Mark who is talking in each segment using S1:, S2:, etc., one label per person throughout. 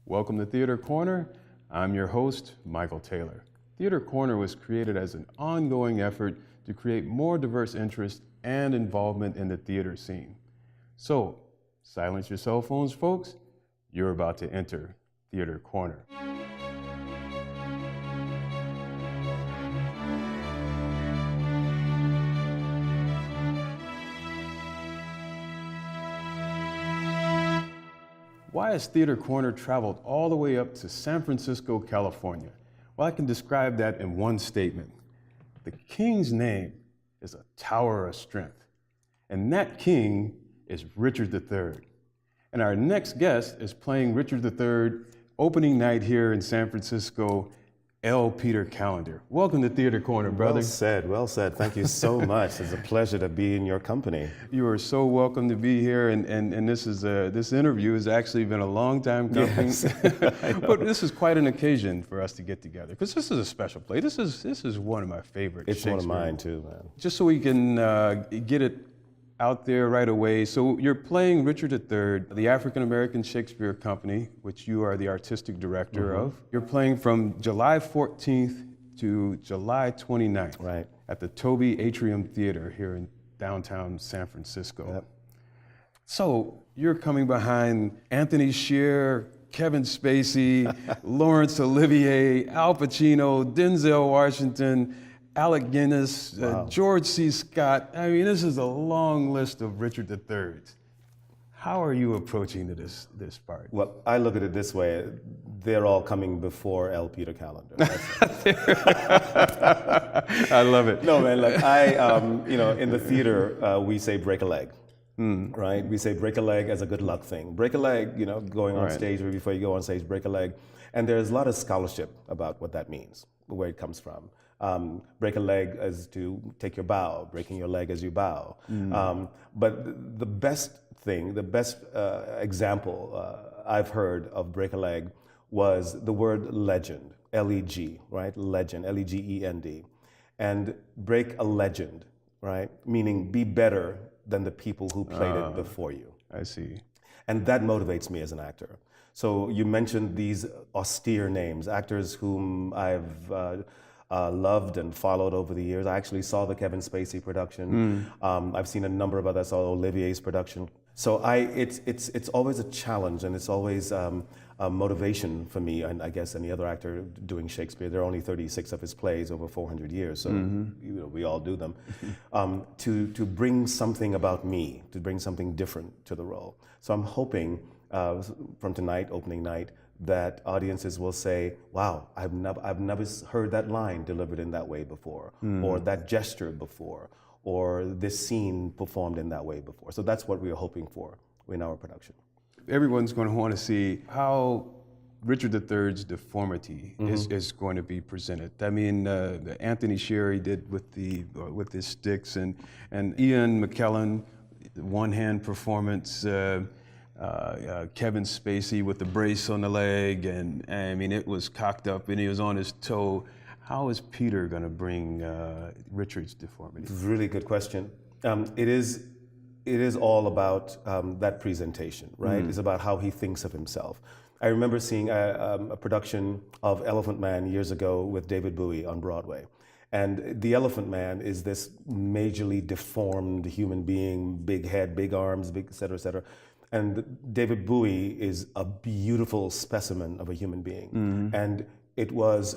S1: Welcome to Theater Corner. I'm your host, Michael Taylor. Theater Corner was created as an ongoing effort to create more diverse interest and involvement in the theater scene. So, silence your cell phones, folks. You're about to enter Theater Corner. Why has Theater Corner traveled all the way up to San Francisco, California? Well, I can describe that in one statement. The king's name is a tower of strength, and that king is Richard III. And our next guest is playing Richard III opening night here in San Francisco, L. Peter Callender. Welcome to Theater Corner, brother.
S2: Well said, well said. Thank you so much. It's a pleasure to be in your company.
S1: You are so welcome to be here, and this interview has actually been a long time coming.
S2: Yes.
S1: But this is quite an occasion for us to get together, because this is a special play. This is one of my favorites.
S2: It's one of mine too, man.
S1: Just so we can get it out there right away. So you're playing Richard III, the African-American Shakespeare Company, which you are the artistic director of. You're playing from July 14th to July 29th
S2: Right.
S1: at the Toby Atrium Theater here in downtown San Francisco.
S2: Yep.
S1: So you're coming behind Anthony Sher, Kevin Spacey, Laurence Olivier, Al Pacino, Denzel Washington, Alec Guinness, George C. Scott. I mean, this is a long list of Richard III's. How are you approaching this part?
S2: Well, I look at it this way. They're all coming before L. Peter Callender.
S1: I love it.
S2: No, man, look, in the theater, we say break a leg. Right? We say break a leg as a good luck thing. Break a leg, going on stage, or before you go on stage, break a leg. And there's a lot of scholarship about what that means, where it comes from. Break a leg as to take your bow, breaking your leg as you bow. But the best thing, the best example I've heard of break a leg was the word legend, L-E-G, right? Legend, L-E-G-E-N-D. And break a legend, right? Meaning be better than the people who played it before you.
S1: I see.
S2: And that motivates me as an actor. So you mentioned these austere names, actors whom I've loved and followed over the years. I actually saw the Kevin Spacey production. I've seen a number of others. I saw Olivier's production. So it's always a challenge, and it's always a motivation for me, and I guess any other actor doing Shakespeare. There are only 36 of his plays over 400 years, so we all do them. To bring something about me, to bring something different to the role. So I'm hoping from tonight, opening night, that audiences will say, wow, I've never heard that line delivered in that way before, or that gesture before, or this scene performed in that way before. So that's what we are hoping for in our production.
S1: Everyone's going to want to see how Richard III's deformity is going to be presented. I mean, Anthony Sher did with his sticks, and Ian McKellen, one-hand performance, Kevin Spacey with the brace on the leg, and I mean, it was cocked up and he was on his toe. How is Peter going to bring Richard's deformity?
S2: Really good question. It is all about that presentation, right? It's about how he thinks of himself. I remember seeing a production of Elephant Man years ago with David Bowie on Broadway. And the Elephant Man is this majorly deformed human being, big head, big arms, big, et cetera, et cetera. And David Bowie is a beautiful specimen of a human being. And it was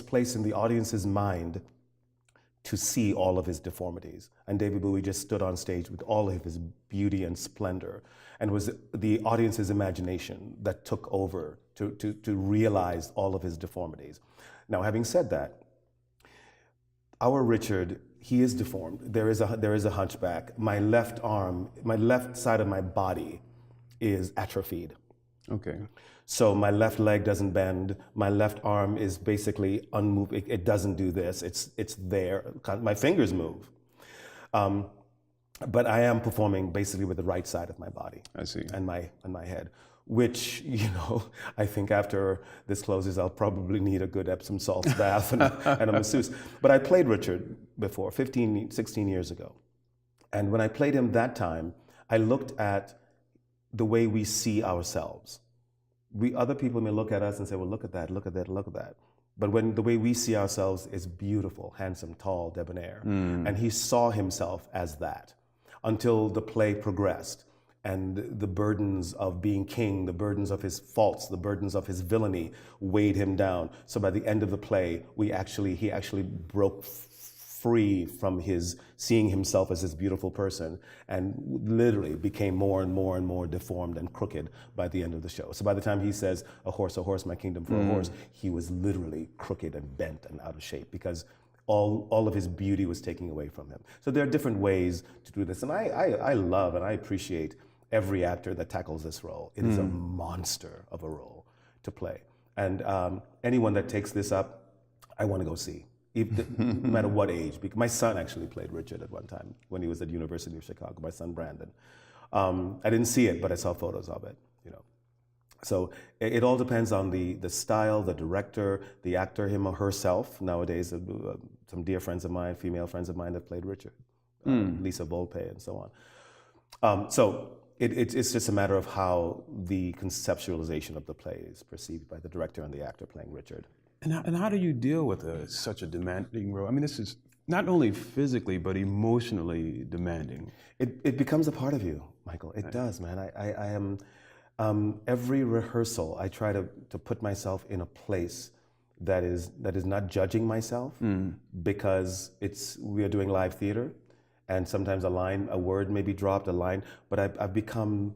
S2: placed in the audience's mind to see all of his deformities. And David Bowie just stood on stage with all of his beauty and splendor. And it was the audience's imagination that took over to realize all of his deformities. Now, having said that, our Richard, he is deformed. There is a hunchback. My left arm, my left side of my body is atrophied.
S1: Okay.
S2: So my left leg doesn't bend. My left arm is basically unmoved. It doesn't do this. It's there. My fingers move. But I am performing basically with the right side of my body.
S1: I see.
S2: And my head. Which, I think after this closes, I'll probably need a good Epsom salts bath and a masseuse. But I played Richard before, 16 years ago. And when I played him that time, I looked at the way we see ourselves. other people may look at us and say, well, look at that, look at that, look at that. But when the way we see ourselves is beautiful, handsome, tall, debonair. And he saw himself as that until the play progressed. And the burdens of being king, the burdens of his faults, the burdens of his villainy weighed him down. So by the end of the play, he actually broke free from his seeing himself as this beautiful person and literally became more and more and more deformed and crooked by the end of the show. So by the time he says, a horse, my kingdom for a horse, he was literally crooked and bent and out of shape because all of his beauty was taken away from him. So there are different ways to do this. And I love and I appreciate every actor that tackles this role. It is a monster of a role to play. And anyone that takes this up, I want to go see, no matter what age. Because my son actually played Richard at one time when he was at University of Chicago, my son Brandon. I didn't see it, but I saw photos of it, you know. So it all depends on the style, the director, the actor, him or herself. Nowadays, some dear friends of mine, female friends of mine that played Richard, Lisa Volpe and so on. So it's just a matter of how the conceptualization of the play is perceived by the director and the actor playing Richard.
S1: And how do you deal with such a demanding role? I mean, this is not only physically, but emotionally demanding.
S2: It becomes a part of you, Michael. It does, man. I am, every rehearsal, I try to put myself in a place that is not judging myself because we are doing live theater. And sometimes a word may be dropped, a line, but I've become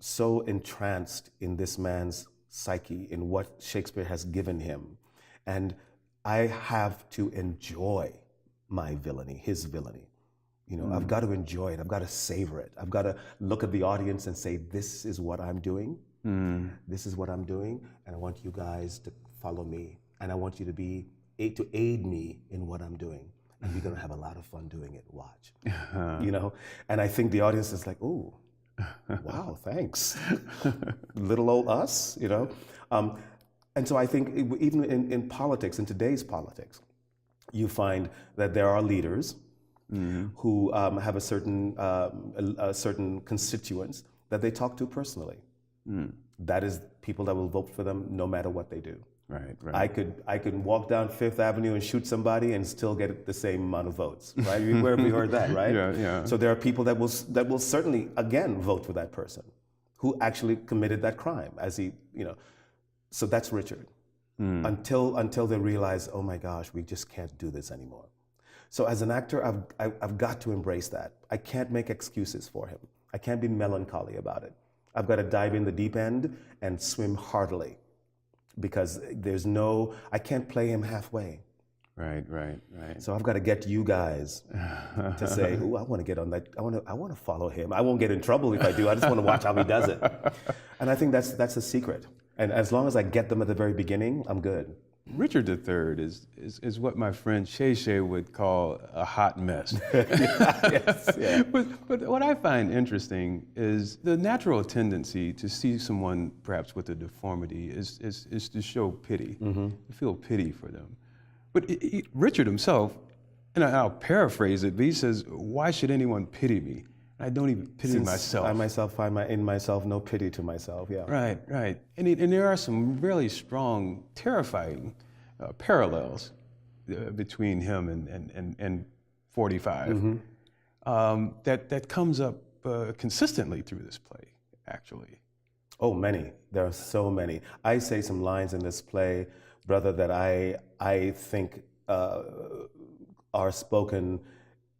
S2: so entranced in this man's psyche, in what Shakespeare has given him. And I have to enjoy my villainy, his villainy. You know, I've got to enjoy it. I've got to savor it. I've got to look at the audience and say, this is what I'm doing. This is what I'm doing. And I want you guys to follow me. And I want you to aid me in what I'm doing. And we're going to have a lot of fun doing it. Watch. You know? And I think the audience is like, ooh, wow, thanks. Little old us, you know? And so I think even in politics, in today's politics, you find that there are leaders who have a certain constituents that they talk to personally. That is people that will vote for them no matter what they do.
S1: Right.
S2: I could walk down Fifth Avenue and shoot somebody and still get the same amount of votes, right? Where have you heard that, right?
S1: Yeah.
S2: So there are people that will certainly again vote for that person who actually committed that crime, as he, you know. So that's Richard. Until they realize, oh my gosh, we just can't do this anymore. So as an actor, I've got to embrace that. I can't make excuses for him. I can't be melancholy about it. I've got to dive in the deep end and swim heartily. Because I can't play him halfway.
S1: Right.
S2: So I've got to get you guys to say, "Ooh, I want to get on that. I want to follow him. I won't get in trouble if I do. I just want to watch how he does it." And I think that's the secret. And as long as I get them at the very beginning, I'm good.
S1: Richard III is what my friend Shay would call a hot mess.
S2: Yes, yeah.
S1: But what I find interesting is the natural tendency to see someone perhaps with a deformity is to show pity, to feel pity for them. But Richard himself, and I'll paraphrase it, but he says, "Why should anyone pity me? I don't even pity myself.
S2: I myself find in myself no pity to myself." Yeah.
S1: Right. And there are some really strong, terrifying parallels between him and 45 that comes up consistently through this play, actually.
S2: Oh, many. There are so many. I say some lines in this play, brother, that I think are spoken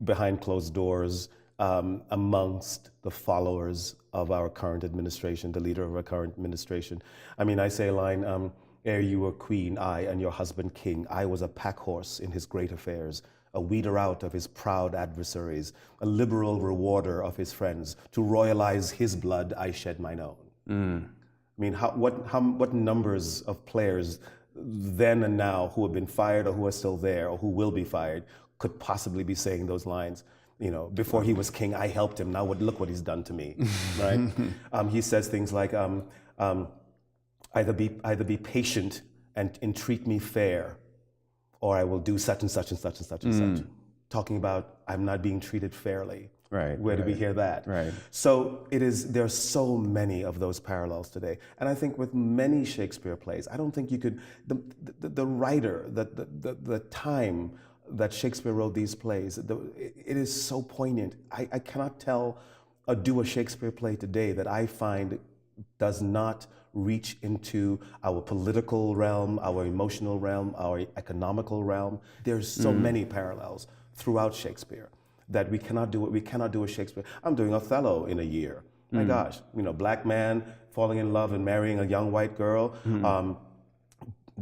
S2: behind closed doors amongst the followers of our current administration, the leader of our current administration. I mean, I say a line, ere you were queen, I and your husband king, I was a pack horse in his great affairs, a weeder out of his proud adversaries, a liberal rewarder of his friends. To royalize his blood, I shed mine own. I mean, what numbers of players then and now who have been fired or who are still there or who will be fired could possibly be saying those lines? You know, before he was king, I helped him. Now look what he's done to me, right? He says things like, either be patient and entreat me fair, or I will do such and such and such and such and such. Talking about I'm not being treated fairly.
S1: Right.
S2: Where did we
S1: right,
S2: hear that?
S1: Right.
S2: So there are so many of those parallels today. And I think with many Shakespeare plays, I don't think you could, the writer, the time that Shakespeare wrote these plays, it is so poignant. I cannot do a Shakespeare play today that I find does not reach into our political realm, our emotional realm, our economical realm. There's so many parallels throughout Shakespeare that we cannot do a Shakespeare. I'm doing Othello in a year. My gosh, black man falling in love and marrying a young white girl.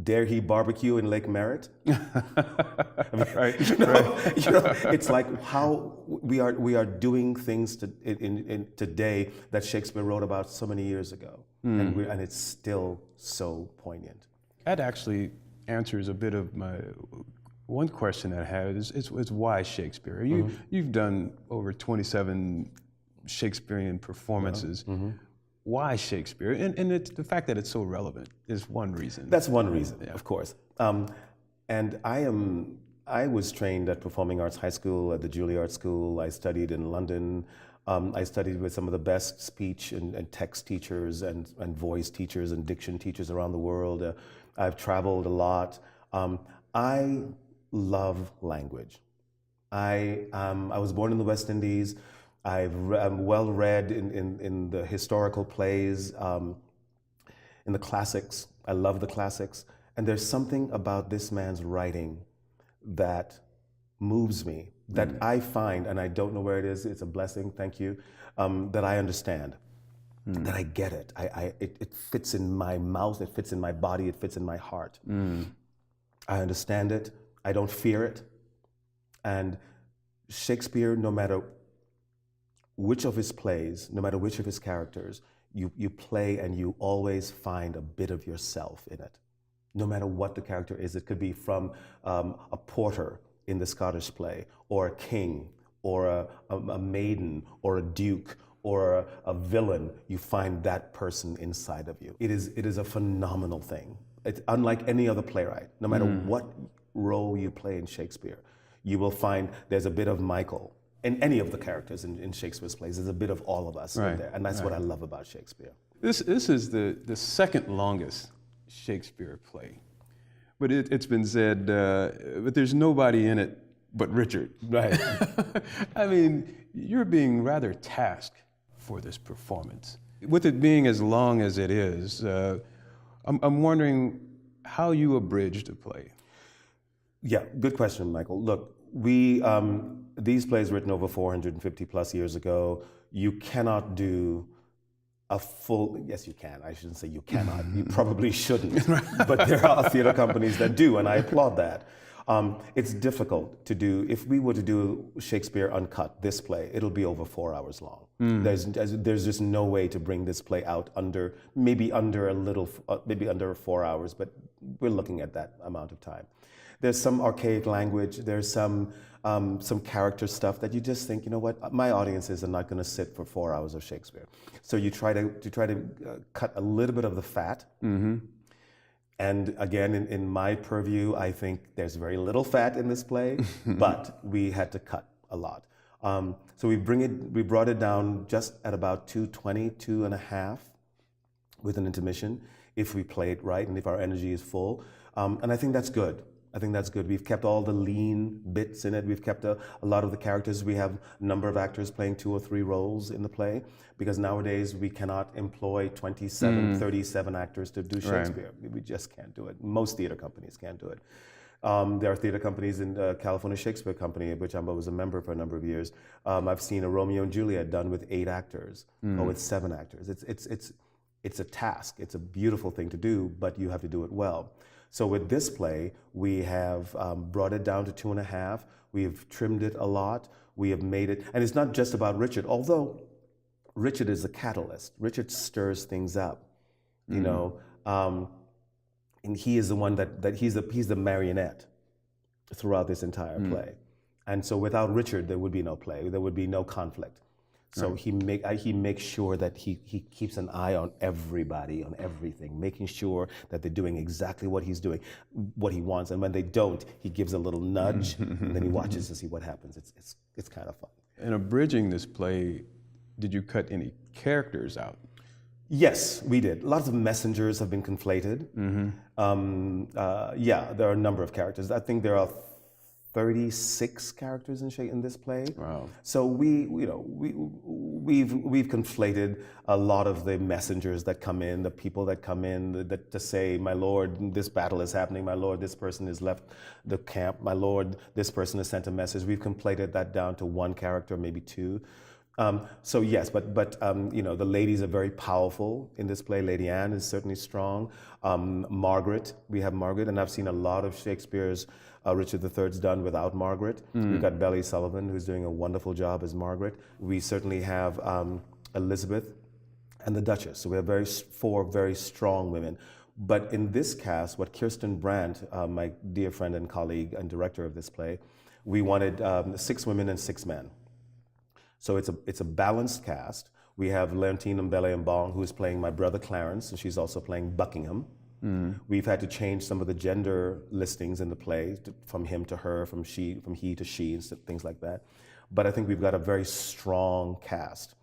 S2: Dare he barbecue in Lake Merritt?
S1: Right.
S2: It's like how we are doing things in today that Shakespeare wrote about so many years ago, and it's still so poignant.
S1: That actually answers a bit of my one question that I had is why Shakespeare? You've done over 27 Shakespearean performances. Why Shakespeare? And the fact that it's so relevant is one reason.
S2: That's one reason, of course. And I was trained at Performing Arts High School at the Juilliard School. I studied in London. I studied with some of the best speech and text teachers and voice teachers and diction teachers around the world. I've traveled a lot. I love language. I was born in the West Indies. I'm well read in the historical plays, in the classics. I love the classics. And there's something about this man's writing that moves me, that I find, and I don't know where it is, it's a blessing, thank you, that I understand, that I get it. It fits in my mouth, it fits in my body, it fits in my heart. I understand it, I don't fear it. And Shakespeare, no matter which of his plays, no matter which of his characters, you play and you always find a bit of yourself in it. No matter what the character is, it could be from a porter in the Scottish play, or a king, or a maiden, or a duke, or a villain. You find that person inside of you. It is a phenomenal thing. It's unlike any other playwright. No matter what role you play in Shakespeare, you will find there's a bit of Michael. In any of the characters in Shakespeare's plays, there's a bit of all of us in there, and that's what I love about Shakespeare.
S1: This is the second longest Shakespeare play, but it's been said, but there's nobody in it but Richard.
S2: Right.
S1: I mean, you're being rather tasked for this performance. With it being as long as it is, I'm wondering how you abridged the play.
S2: Yeah, good question, Michael. Look, these plays written over 450 plus years ago, you cannot do a full, yes you can, I shouldn't say you cannot, you probably shouldn't, but there are theater companies that do, and I applaud that. It's difficult to do. If we were to do Shakespeare uncut, this play, it'll be over 4 hours long. There's just no way to bring this play out maybe under 4 hours, but we're looking at that amount of time. There's some archaic language, there's some character stuff that you just think, you know what, my audiences are not going to sit for 4 hours of Shakespeare. So you try to cut a little bit of the fat. And again, in my purview, I think there's very little fat in this play, but we had to cut a lot. So we brought it down just at about 2:20, 2.5 with an intermission, if we play it right and if our energy is full. And I think that's good. We've kept all the lean bits in it. We've kept a lot of the characters. We have a number of actors playing 2 or 3 roles in the play, because nowadays we cannot employ 27, 37 actors to do Shakespeare. Right. We just can't do it. Most theater companies can't do it. There are theater companies in California Shakespeare Company, of which I was a member for a number of years. I've seen a Romeo and Juliet done with 8 actors or with 7 actors. It's a task. It's a beautiful thing to do, but you have to do it well. So with this play, we have brought it down to 2.5. We've trimmed it a lot. We have made it, and it's not just about Richard, although Richard is a catalyst. Richard stirs things up, you know, and he is the one that he's the marionette throughout this entire play. And so without Richard, there would be no play. There would be no conflict. So he makes sure that he keeps an eye on everybody, on everything, making sure that they're doing exactly what he's doing, what he wants. And when they don't, he gives a little nudge, and then he watches to see what happens. It's kind of fun.
S1: in abridging this play, did you cut any characters out?
S2: Yes, we did. Lots of messengers have been conflated. Yeah, there are a number of characters. I think there are 36 characters in this play.
S1: Wow.
S2: So we've conflated a lot of the messengers that come in, the people that come in that to say, my lord, this battle is happening. My lord, this person has left the camp. My lord, this person has sent a message. We've conflated that down to one character, maybe two. So yes, but the ladies are very powerful in this play. Lady Anne is certainly strong. Margaret, we have Margaret, and I've seen a lot of Shakespeare's Richard III's done without Margaret. We've got Belly Sullivan, who's doing a wonderful job as Margaret. We certainly have Elizabeth and the Duchess. So we have four very strong women. But in this cast, what Kirsten Brandt, my dear friend and colleague and director of this play, we wanted 6 women and 6 men. So it's a balanced cast. We have Leontine Mbele-Mbong, who is playing my brother Clarence, and she's also playing Buckingham. We've had to change some of the gender listings in the play from him to her, from he to she, and things like that. But I think we've got a very strong cast,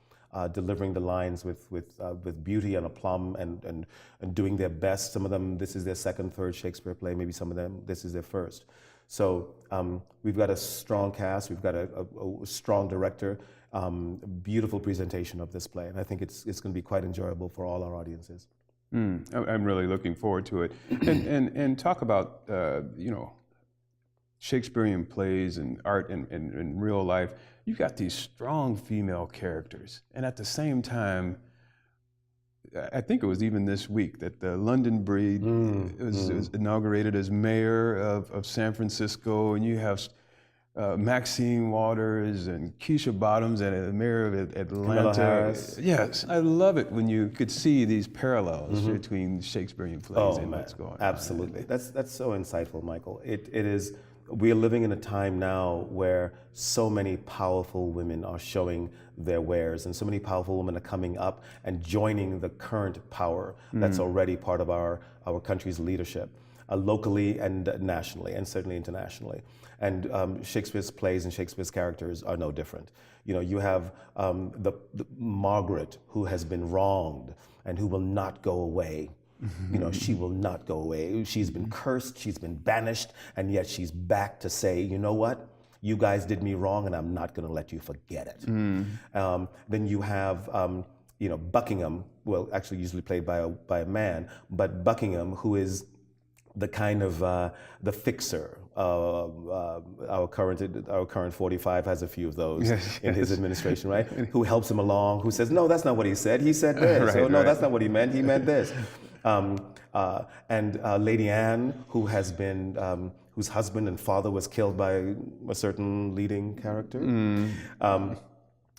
S2: delivering the lines with beauty and aplomb and doing their best. Some of them, this is their second, third Shakespeare play. Maybe some of them, this is their first. So we've got a strong cast. We've got a strong director. Beautiful presentation of this play, and I think it's going to be quite enjoyable for all our audiences.
S1: I'm really looking forward to it. And talk about Shakespearean plays and art in real life. You've got these strong female characters, and at the same time, I think it was even this week that the London Breed was inaugurated as mayor of San Francisco, and you have Maxine Waters and Keisha Bottoms and the mayor of Atlanta.
S2: Harris.
S1: Yes, I love it when you could see these parallels between Shakespearean plays and what's going on.
S2: Absolutely. That's so insightful, Michael. It is. We are living in a time now where so many powerful women are showing their wares, and so many powerful women are coming up and joining the current power that's already part of our country's leadership, locally and nationally, and certainly internationally. And Shakespeare's plays and Shakespeare's characters are no different. You have the Margaret, who has been wronged and who will not go away. She will not go away. She's been cursed, she's been banished, and yet she's back to say, you know what? You guys did me wrong, and I'm not going to let you forget it. Then you have, Buckingham, well, actually usually played by a man, but Buckingham, who is the kind of the fixer. Our current 45 has a few of those in his administration, right? Who helps him along, who says, no, that's not what he said. He said this. No, that's not what he meant. He meant this. And Lady Anne, who has been, whose husband and father was killed by a certain leading character.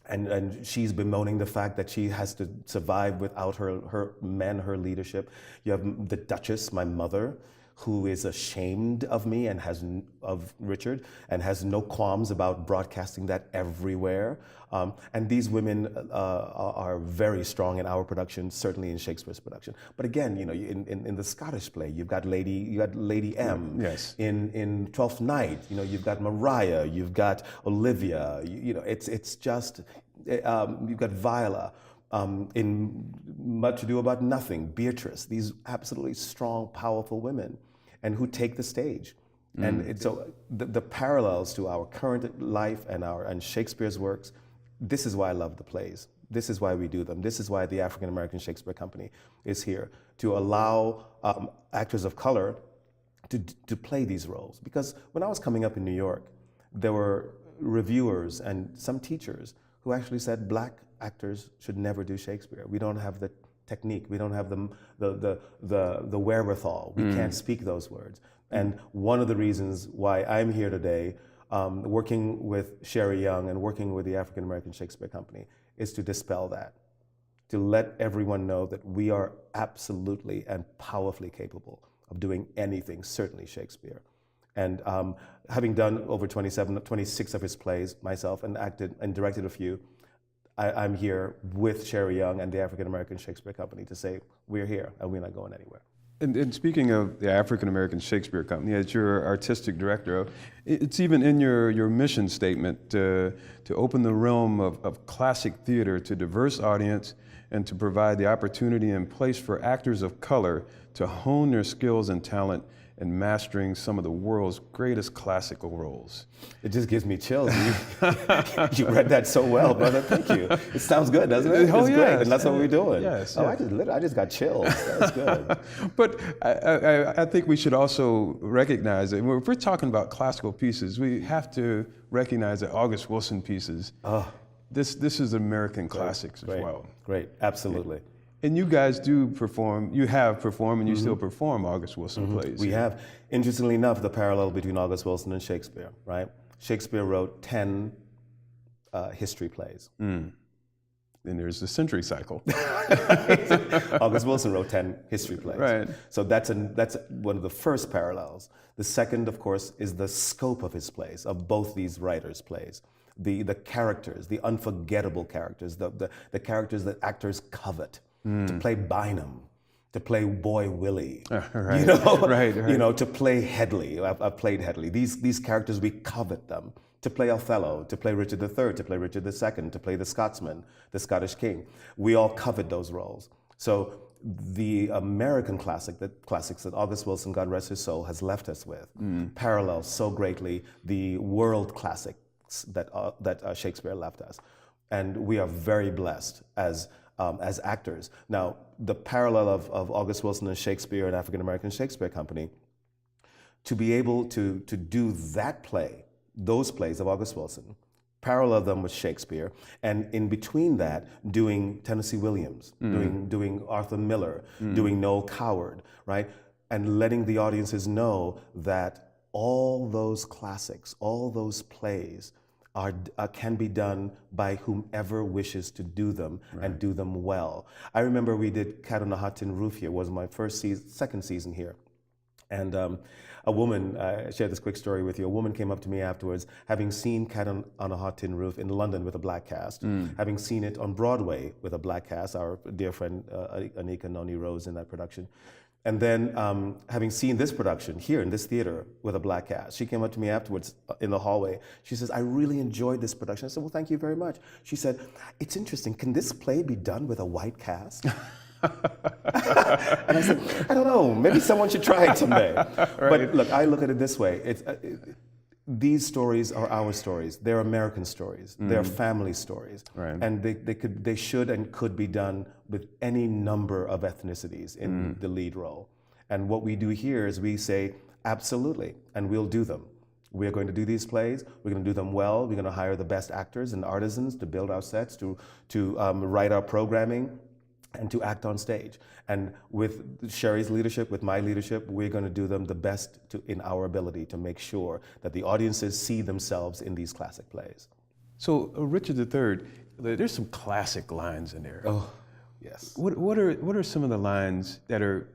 S2: And she's bemoaning the fact that she has to survive without her men, her leadership. You have the Duchess, my mother, who is ashamed of me and of Richard, and has no qualms about broadcasting that everywhere. And these women are very strong in our production, certainly in Shakespeare's production. But again, in the Scottish play, you've got Lady M.
S1: Yes.
S2: In Twelfth Night, you've got Maria, you've got Olivia. It's just you've got Viola. In Much Ado About Nothing, Beatrice. These absolutely strong, powerful women, and who take the stage. And so the parallels to our current life and Shakespeare's works. This is why I love the plays. This is why we do them. This is why the African American Shakespeare Company is here, to allow actors of color to play these roles. Because when I was coming up in New York, there were reviewers and some teachers who actually said black actors should never do Shakespeare. We don't have the technique. We don't have the wherewithal. We can't speak those words. And one of the reasons why I'm here today, working with Sherry Young and working with the African American Shakespeare Company, is to dispel that, to let everyone know that we are absolutely and powerfully capable of doing anything, certainly Shakespeare. And having done over 26 of his plays myself, and acted and directed a few, I'm here with Sherry Young and the African American Shakespeare Company to say, we're here and we're not going anywhere.
S1: And speaking of the African American Shakespeare Company, as your artistic director of, it's even in your mission statement to open the realm of classic theater to diverse audience and to provide the opportunity and place for actors of color to hone their skills and talent in mastering some of the world's greatest classical roles.
S2: It just gives me chills. You read that so well, brother. Thank you. It sounds good, doesn't it?
S1: Oh,
S2: it's
S1: yes.
S2: great, and that's what we're doing.
S1: Yes.
S2: Oh,
S1: yes.
S2: I just got chills. That's good.
S1: But I think we should also recognize that if we're talking about classical pieces, we have to recognize that August Wilson pieces, this is American classics as well.
S2: Great, absolutely.
S1: And you guys do perform, you have performed and you still perform August Wilson plays.
S2: We have. Interestingly enough, the parallel between August Wilson and Shakespeare, right? Shakespeare wrote 10 history plays.
S1: And there's the century cycle.
S2: August Wilson wrote 10 history plays.
S1: Right.
S2: So that's one of the first parallels. The second, of course, is the scope of his plays, of both these writers' plays. The characters, the unforgettable characters, the characters that actors covet. To play Bynum, to play Boy Willie,
S1: right.
S2: you know,
S1: right.
S2: you know, to play Headley. I've played Headley. These characters, we covet them. To play Othello, to play Richard III, to play Richard II, to play the Scotsman, the Scottish king. We all covet those roles. So the American classics that August Wilson, God rest his soul, has left us with, parallels so greatly the world classics that Shakespeare left us. And we are very blessed as actors. Now, the parallel of August Wilson and Shakespeare and African American Shakespeare Company, to be able to do that play, those plays of August Wilson, parallel them with Shakespeare, and in between that, doing Tennessee Williams, doing Arthur Miller, doing Noel Coward, right? And letting the audiences know that all those classics, all those plays, can be done by whomever wishes to do them and do them well. I remember we did Cat on a Hot Tin Roof here. It was my second season here. And a woman, I shared this quick story with you, a woman came up to me afterwards, having seen Cat on a Hot Tin Roof in London with a black cast, having seen it on Broadway with a black cast, our dear friend Anika Noni Rose in that production. And then having seen this production here in this theater with a black cast, she came up to me afterwards in the hallway. She says, I really enjoyed this production. I said, well, thank you very much. She said, it's interesting. Can this play be done with a white cast? And I said, I don't know. Maybe someone should try it someday. Right. But look, I look at it this way. These stories are our stories. They're American stories. They're family stories. Right. And they should and could be done with any number of ethnicities in the lead role. And what we do here is we say, absolutely, and we'll do them. We're going to do these plays. We're going to do them well. We're going to hire the best actors and artisans to build our sets, to write our programming, and to act on stage. And with Sherry's leadership, with my leadership, we're going to do them the best in our ability to make sure that the audiences see themselves in these classic plays.
S1: So Richard III, there's some classic lines in there.
S2: Oh, yes.
S1: What are some of the lines that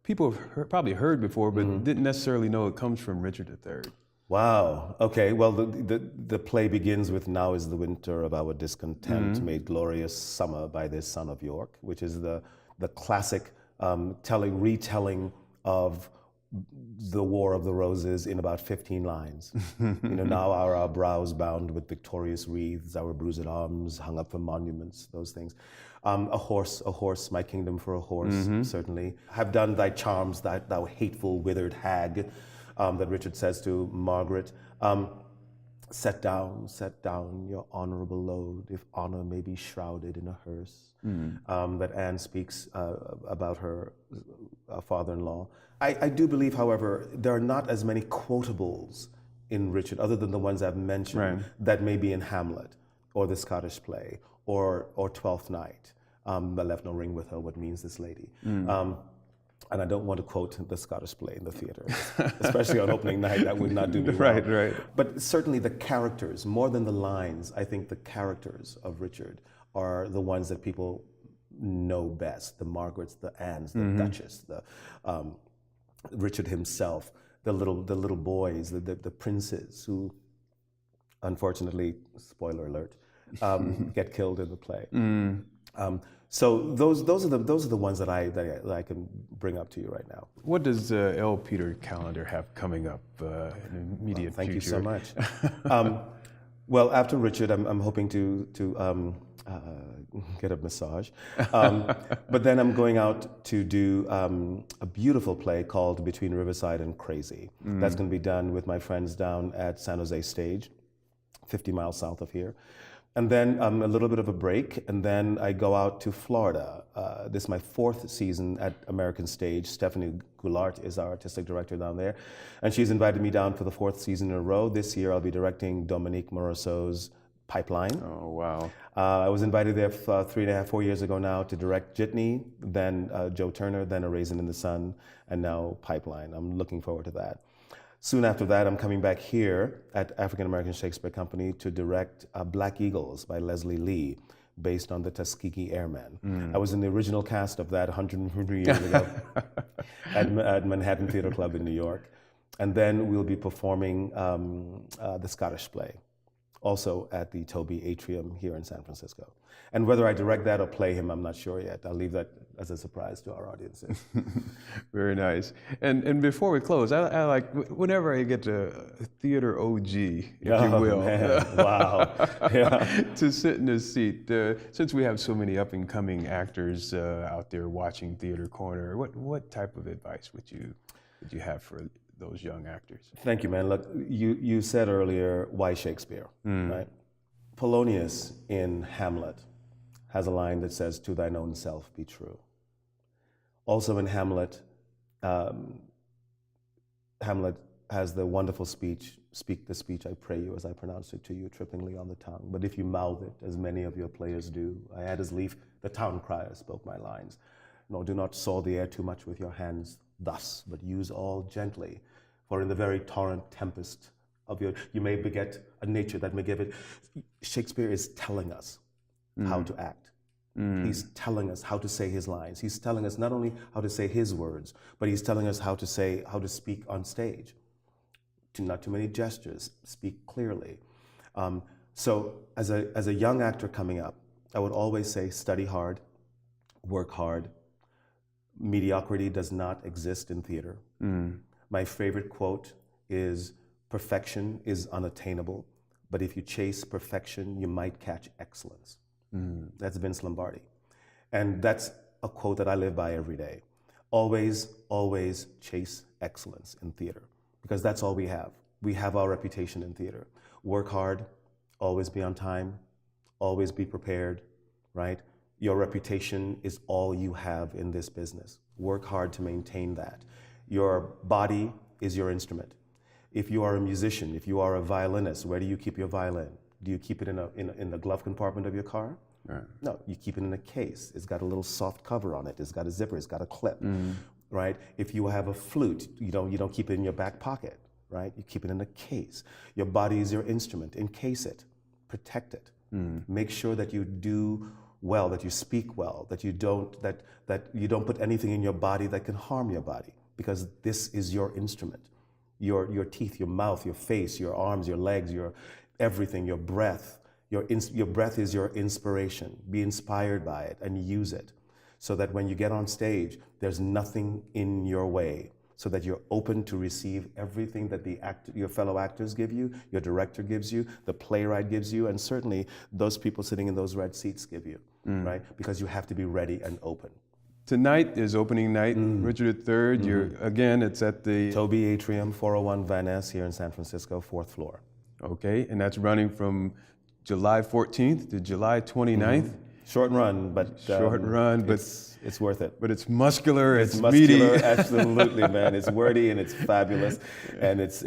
S1: people have probably heard before, but didn't necessarily know it comes from Richard III?
S2: Wow. Okay. Well, the play begins with "Now is the winter of our discontent, made glorious summer by this son of York," which is the classic retelling of the War of the Roses in about 15 lines. Now are our brows bound with victorious wreaths, our bruised arms hung up for monuments, those things. A horse, my kingdom for a horse, certainly. Have done thy charms, thou hateful withered hag, that Richard says to Margaret. Set down your honorable load, if honor may be shrouded in a hearse. That Anne speaks about her father-in-law. I do believe, however, there are not as many quotables in Richard, other than the ones I've mentioned, that may be in Hamlet, or the Scottish play, or Twelfth Night. I left no ring with her, what means this lady? And I don't want to quote the Scottish play in the theater, especially on opening night. That would not do me well.
S1: Right.
S2: But certainly the characters, more than the lines, I think the characters of Richard are the ones that people know best. The Margarets, the Annes, the Duchess, the Richard himself, the little boys, the princes who, unfortunately, spoiler alert, get killed in the play. So those are the ones that I can bring up to you right now.
S1: What does L. Peter Callender have coming up in the immediate
S2: Thank
S1: future?
S2: you so much. Well, after Richard, I'm hoping to get a massage, but then I'm going out to do a beautiful play called Between Riverside and Crazy. That's going to be done with my friends down at San Jose Stage, 50 miles south of here. And then a little bit of a break, and then I go out to Florida. This is my 4th season at American Stage. Stephanie Goulart is our artistic director down there, and she's invited me down for the 4th season in a row. This year I'll be directing Dominique Morisseau's Pipeline.
S1: Oh, wow.
S2: I was invited there 3.5, 4 years ago now to direct Jitney, then Joe Turner, then A Raisin in the Sun, and now Pipeline. I'm looking forward to that. Soon after that, I'm coming back here at African American Shakespeare Company to direct Black Eagles by Leslie Lee, based on the Tuskegee Airmen. I was in the original cast of that 150 years ago at Manhattan Theater Club in New York. And then we'll be performing the Scottish play, also at the Toby Atrium here in San Francisco. And whether I direct that or play him, I'm not sure yet. I'll leave that as a surprise to our audiences.
S1: Very nice. And before we close, I like, whenever I get to theater OG, if you will,
S2: Man. Wow. Yeah.
S1: to sit in this seat, since we have so many up-and-coming actors out there watching Theater Corner, what type of advice would you have for those young actors?
S2: Thank you, man. Look, you said earlier, why Shakespeare, right? Polonius in Hamlet has a line that says, "To thine own self be true." Also in Hamlet, Hamlet has the wonderful speech, "Speak the speech, I pray you, as I pronounce it to you, trippingly on the tongue. But if you mouth it, as many of your players do, I had as lief the town crier spoke my lines. No, do not saw the air too much with your hands thus, but use all gently. For in the very torrent tempest of you may beget a nature that may give it." Shakespeare is telling us how to act. He's telling us how to say his lines. He's telling us not only how to say his words, but he's telling us how to speak on stage. Not too many gestures, speak clearly. So as a young actor coming up, I would always say study hard, work hard. Mediocrity does not exist in theater. My favorite quote is, "Perfection is unattainable, but if you chase perfection, you might catch excellence." That's Vince Lombardi. And that's a quote that I live by every day. Always, always chase excellence in theater, because that's all we have. We have our reputation in theater. Work hard, always be on time, always be prepared, right? Your reputation is all you have in this business. Work hard to maintain that. Your body is your instrument. If you are a musician, if you are a violinist, where do you keep your violin? Do you keep it in the glove compartment of your car?
S1: Right.
S2: No, you keep it in a case. It's got a little soft cover on it. It's got a zipper. It's got a clip, right? If you have a flute, you don't keep it in your back pocket, right? You keep it in a case. Your body is your instrument. Encase it, protect it. Make sure that you do well, that you speak well, that you don't put anything in your body that can harm your body, because this is your instrument. Your teeth, your mouth, your face, your arms, your legs, your everything, your breath. Your breath is your inspiration. Be inspired by it and use it, so that when you get on stage, there's nothing in your way, so that you're open to receive everything that your fellow actors give you, your director gives you, the playwright gives you, and certainly those people sitting in those red seats give you, right? Because you have to be ready and open.
S1: Tonight is opening night, Richard III. It's at the
S2: Toby Atrium, 401 Van Ness here in San Francisco, 4th floor.
S1: Okay, and that's running from July 14th to July 29th.
S2: Short run, but it's worth it.
S1: But it's muscular, it's
S2: muscular,
S1: meaty.
S2: Absolutely, man. It's wordy and it's fabulous, and it's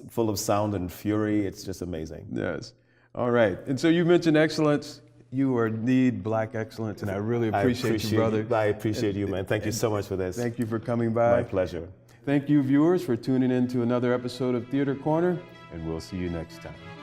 S2: full of sound and fury. It's just amazing.
S1: Yes. All right. And so you mentioned excellence. You need Black excellence, and I really appreciate you, brother.
S2: I appreciate you, man. Thank you so much for this.
S1: Thank you for coming by.
S2: My pleasure.
S1: Thank you, viewers, for tuning in to another episode of Theater Corner, and we'll see you next time.